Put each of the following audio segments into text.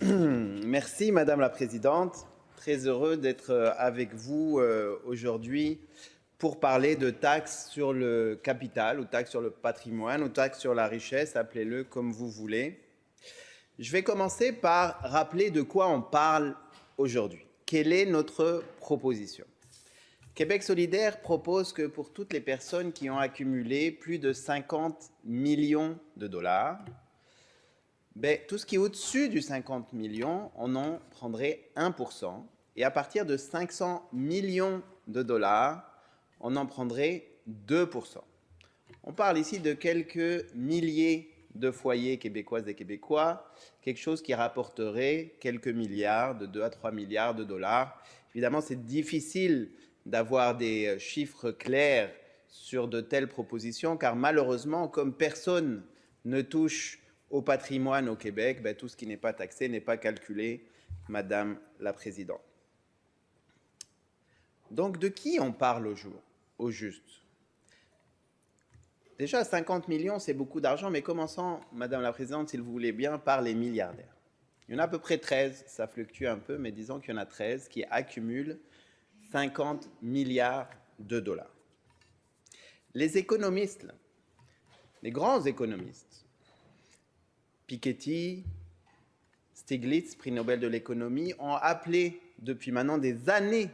Merci Madame la Présidente. Très heureux d'être avec vous aujourd'hui pour parler de taxes sur le capital, ou taxes sur le patrimoine, ou taxes sur la richesse, appelez-le comme vous voulez. Je vais commencer par rappeler de quoi on parle aujourd'hui. Quelle est notre proposition? Québec solidaire propose que pour toutes les personnes qui ont accumulé plus de 50 millions de dollars, tout ce qui est au-dessus du 50 millions, on en prendrait 1%. Et à partir de 500 millions de dollars, on en prendrait 2%. On parle ici de quelques milliers de foyers québécoises et québécois, quelque chose qui rapporterait quelques milliards, de 2 à 3 milliards de dollars. Évidemment, c'est difficile d'avoir des chiffres clairs sur de telles propositions, car malheureusement, comme personne ne touche au patrimoine au Québec, tout ce qui n'est pas taxé n'est pas calculé, Madame la Présidente. Donc, de qui on parle au juste? Déjà, 50 millions, c'est beaucoup d'argent, mais commençons, Madame la Présidente, s'il vous voulez bien, par les milliardaires. Il y en a à peu près 13, ça fluctue un peu, mais disons qu'il y en a 13 qui accumulent 50 milliards de dollars. Les économistes, les grands économistes, Piketty, Stiglitz, prix Nobel de l'économie, ont appelé depuis maintenant des années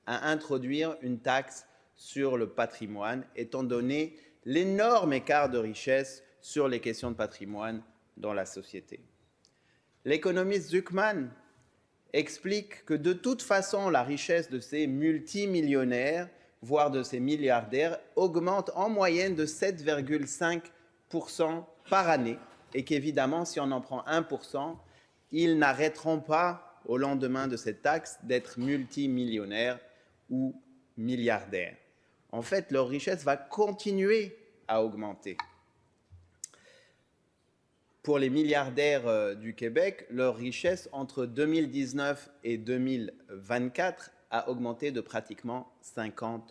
à introduire une taxe sur le patrimoine, étant donné l'énorme écart de richesse sur les questions de patrimoine dans la société. L'économiste Zuckman explique que de toute façon, la richesse de ces multimillionnaires, voire de ces milliardaires, augmente en moyenne de 7,5% par année, et qu'évidemment, si on en prend 1%, ils n'arrêteront pas, au lendemain de cette taxe, d'être multimillionnaires ou milliardaires. En fait, leur richesse va continuer à augmenter. Pour les milliardaires du Québec, leur richesse entre 2019 et 2024 a augmenté de pratiquement 50%.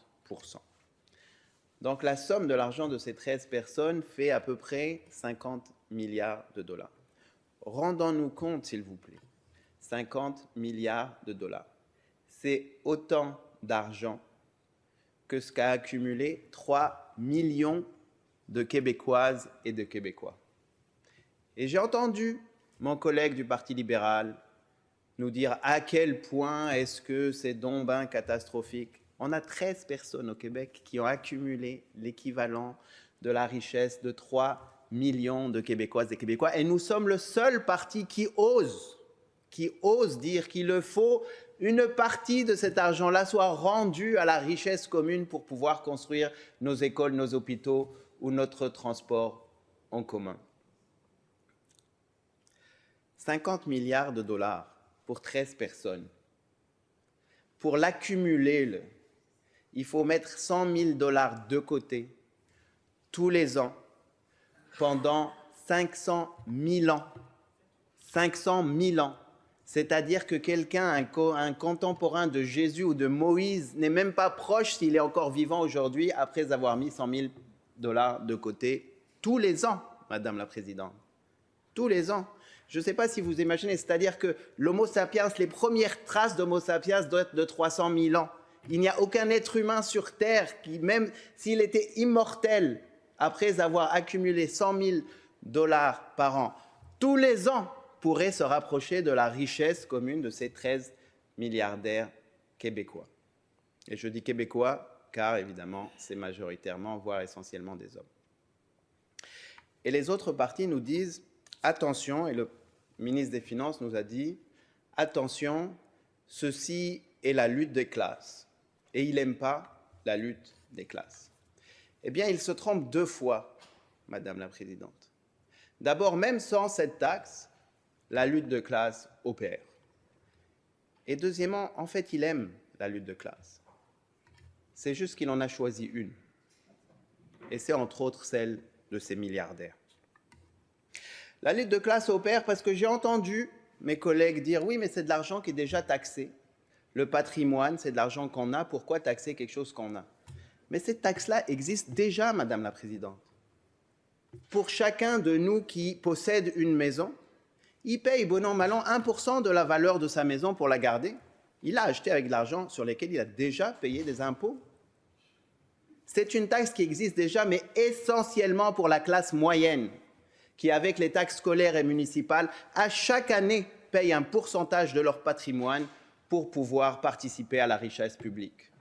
Donc la somme de l'argent de ces 13 personnes fait à peu près 50 milliards de dollars. Rendons-nous compte, s'il vous plaît, 50 milliards de dollars. C'est autant d'argent que ce qu'a accumulé 3 millions de Québécoises et de Québécois. Et j'ai entendu mon collègue du Parti libéral nous dire à quel point est-ce que c'est donc ben catastrophique. On a 13 personnes au Québec qui ont accumulé l'équivalent de la richesse de 3 millions de Québécoises et Québécois. Et nous sommes le seul parti qui ose dire qu'il faut une partie de cet argent-là soit rendue à la richesse commune pour pouvoir construire nos écoles, nos hôpitaux ou notre transport en commun. 50 milliards de dollars pour 13 personnes. Pour l'accumuler, il faut mettre 100 000 dollars de côté tous les ans pendant 500 000 ans. 500 000 ans. C'est-à-dire que quelqu'un, un contemporain de Jésus ou de Moïse, n'est même pas proche s'il est encore vivant aujourd'hui après avoir mis 100 000 dollars de côté tous les ans, Madame la Présidente. Tous les ans. Je ne sais pas si vous imaginez, c'est-à-dire que l'Homo sapiens, les premières traces d'Homo sapiens doivent être de 300 000 ans. Il n'y a aucun être humain sur Terre qui, même s'il était immortel, après avoir accumulé 100 000 dollars par an, tous les ans, pourrait se rapprocher de la richesse commune de ces 13 milliardaires québécois. Et je dis québécois car, évidemment, c'est majoritairement, voire essentiellement des hommes. Et les autres partis nous disent attention, et le ministre des Finances nous a dit attention, ceci est la lutte des classes. Et il n'aime pas la lutte des classes. Eh bien, il se trompe deux fois, Madame la Présidente. D'abord, même sans cette taxe, la lutte de classe opère. Et deuxièmement, en fait, il aime la lutte de classe. C'est juste qu'il en a choisi une. Et c'est entre autres celle de ces milliardaires. La lutte de classe opère parce que j'ai entendu mes collègues dire « oui, mais c'est de l'argent qui est déjà taxé. Le patrimoine, c'est de l'argent qu'on a. Pourquoi taxer quelque chose qu'on a ?» Mais cette taxe-là existe déjà, Madame la Présidente. Pour chacun de nous qui possède une maison, il paye bon an, mal an 1% de la valeur de sa maison pour la garder. Il l'a acheté avec de l'argent sur lequel il a déjà payé des impôts. C'est une taxe qui existe déjà, mais essentiellement pour la classe moyenne, qui, avec les taxes scolaires et municipales, à chaque année, paye un pourcentage de leur patrimoine pour pouvoir participer à la richesse publique.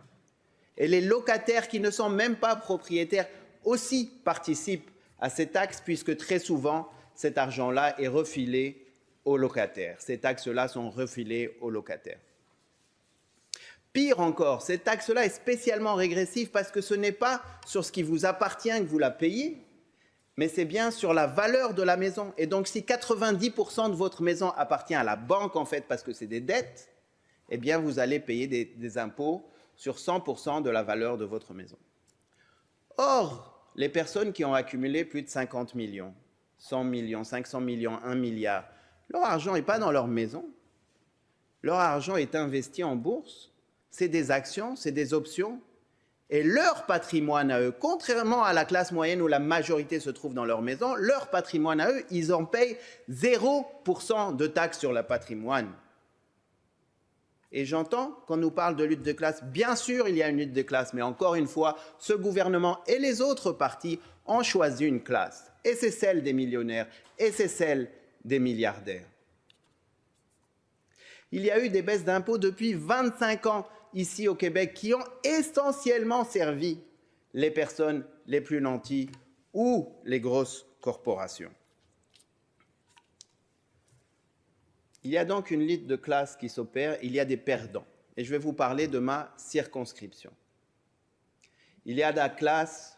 Et les locataires qui ne sont même pas propriétaires aussi participent à ces taxes, puisque très souvent, cet argent-là est refilé aux locataires. Ces taxes-là sont refilées aux locataires. Pire encore, cette taxe-là est spécialement régressive parce que ce n'est pas sur ce qui vous appartient que vous la payez, mais c'est bien sur la valeur de la maison. Et donc, si 90% de votre maison appartient à la banque, en fait, parce que c'est des dettes, eh bien, vous allez payer des impôts sur 100% de la valeur de votre maison. Or, les personnes qui ont accumulé plus de 50 millions, 100 millions, 500 millions, 1 milliard, leur argent n'est pas dans leur maison. Leur argent est investi en bourse. C'est des actions, c'est des options. Et leur patrimoine à eux, contrairement à la classe moyenne où la majorité se trouve dans leur maison, leur patrimoine à eux, ils en payent 0% de taxes sur le patrimoine. Et j'entends, quand on nous parle de lutte de classe, bien sûr il y a une lutte de classe, mais encore une fois, ce gouvernement et les autres partis ont choisi une classe. Et c'est celle des millionnaires, et c'est celle des milliardaires. Il y a eu des baisses d'impôts depuis 25 ans ici au Québec qui ont essentiellement servi les personnes les plus nantis ou les grosses corporations. Il y a donc une lutte de classe qui s'opère, il y a des perdants. Et je vais vous parler de ma circonscription. Il y a la classe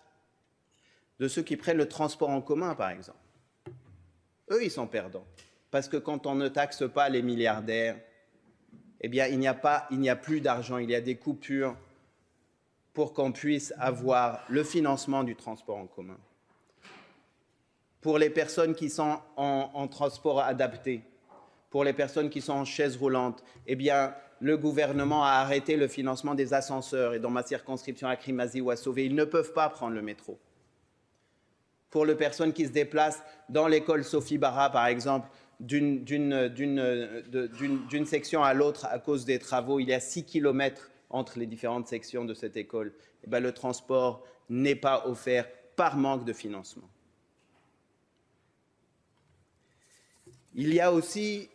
de ceux qui prennent le transport en commun, par exemple. Eux, ils sont perdants. Parce que quand on ne taxe pas les milliardaires, eh bien, il n'y a plus d'argent, il y a des coupures pour qu'on puisse avoir le financement du transport en commun. Pour les personnes qui sont en transport adapté, pour les personnes qui sont en chaise roulante, eh bien, le gouvernement a arrêté le financement des ascenseurs. Et dans ma circonscription à Cremazie ou à Sauvé, ils ne peuvent pas prendre le métro. Pour les personnes qui se déplacent dans l'école Sophie Barra, par exemple, d'une section à l'autre à cause des travaux, il y a 6 kilomètres entre les différentes sections de cette école. Eh bien, le transport n'est pas offert par manque de financement. Il y a aussi,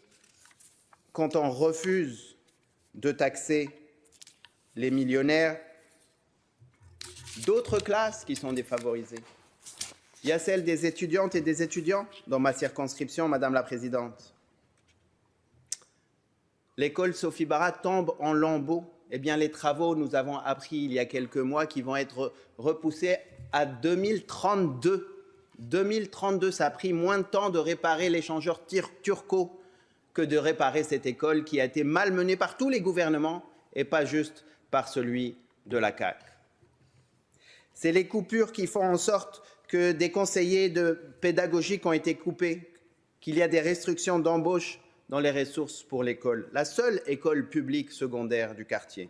quand on refuse de taxer les millionnaires, d'autres classes qui sont défavorisées. Il y a celle des étudiantes et des étudiants dans ma circonscription, Madame la Présidente. L'école Sophie Barra tombe en lambeaux. Eh bien, les travaux, nous avons appris il y a quelques mois, qui vont être repoussés à 2032. 2032, ça a pris moins de temps de réparer l'échangeur Turco que de réparer cette école qui a été malmenée par tous les gouvernements et pas juste par celui de la CAQ. C'est les coupures qui font en sorte que des conseillers pédagogiques ont été coupés, qu'il y a des restrictions d'embauche dans les ressources pour l'école, la seule école publique secondaire du quartier.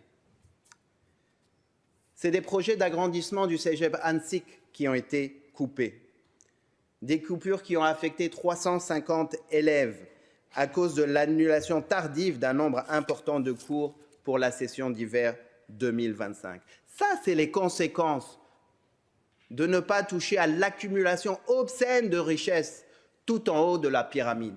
C'est des projets d'agrandissement du cégep Annecy qui ont été coupés. Des coupures qui ont affecté 350 élèves à cause de l'annulation tardive d'un nombre important de cours pour la session d'hiver 2025. Ça, c'est les conséquences de ne pas toucher à l'accumulation obscène de richesses tout en haut de la pyramide.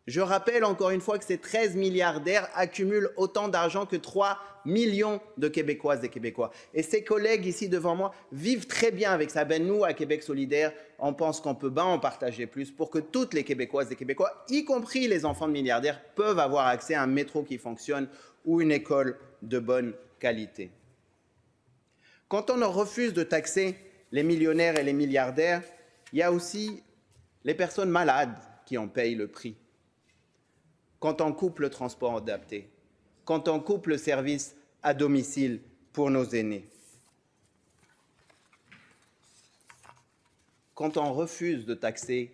Je rappelle encore une fois que ces 13 milliardaires accumulent autant d'argent que 3 millions de Québécoises et Québécois. Et ces collègues ici devant moi vivent très bien avec ça. Ben nous, à Québec solidaire, on pense qu'on peut en partager plus pour que toutes les Québécoises et Québécois, y compris les enfants de milliardaires, peuvent avoir accès à un métro qui fonctionne ou une école de bonne qualité. Quand on refuse de taxer les millionnaires et les milliardaires, il y a aussi les personnes malades qui en payent le prix. Quand on coupe le transport adapté, quand on coupe le service à domicile pour nos aînés, quand on refuse de taxer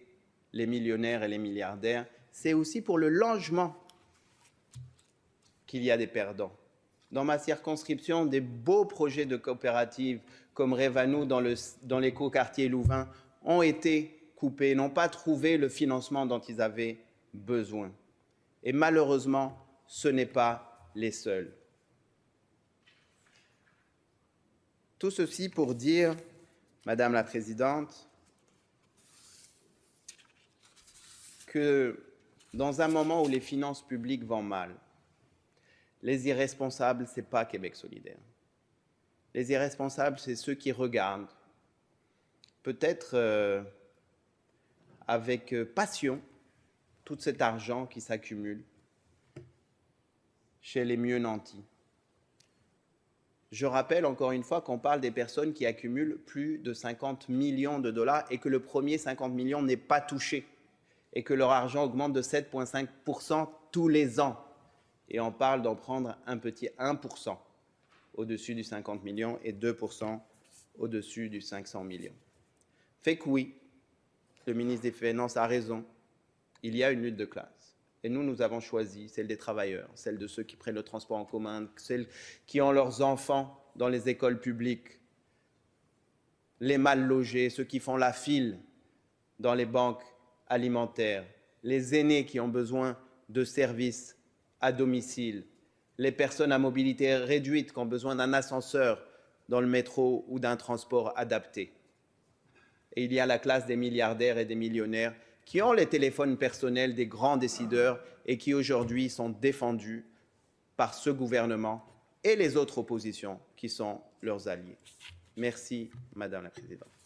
les millionnaires et les milliardaires, c'est aussi pour le logement qu'il y a des perdants. Dans ma circonscription, des beaux projets de coopératives comme Révanou dans l'écoquartier Louvain ont été coupés, n'ont pas trouvé le financement dont ils avaient besoin. Et malheureusement, ce n'est pas les seuls. Tout ceci pour dire, Madame la Présidente, que dans un moment où les finances publiques vont mal, les irresponsables, ce n'est pas Québec solidaire. Les irresponsables, c'est ceux qui regardent, peut-être avec passion, tout cet argent qui s'accumule chez les mieux nantis. Je rappelle encore une fois qu'on parle des personnes qui accumulent plus de 50 millions de dollars et que le premier 50 millions n'est pas touché et que leur argent augmente de 7,5% tous les ans. Et on parle d'en prendre un petit 1% au-dessus du 50 millions et 2% au-dessus du 500 millions. Fait que oui, le ministre des Finances a raison, il y a une lutte de classe. Et nous avons choisi celle des travailleurs, celle de ceux qui prennent le transport en commun, celles qui ont leurs enfants dans les écoles publiques, les mal logés, ceux qui font la file dans les banques alimentaires, les aînés qui ont besoin de services à domicile, les personnes à mobilité réduite qui ont besoin d'un ascenseur dans le métro ou d'un transport adapté. Et il y a la classe des milliardaires et des millionnaires qui ont les téléphones personnels des grands décideurs et qui aujourd'hui sont défendus par ce gouvernement et les autres oppositions qui sont leurs alliés. Merci, Madame la Présidente.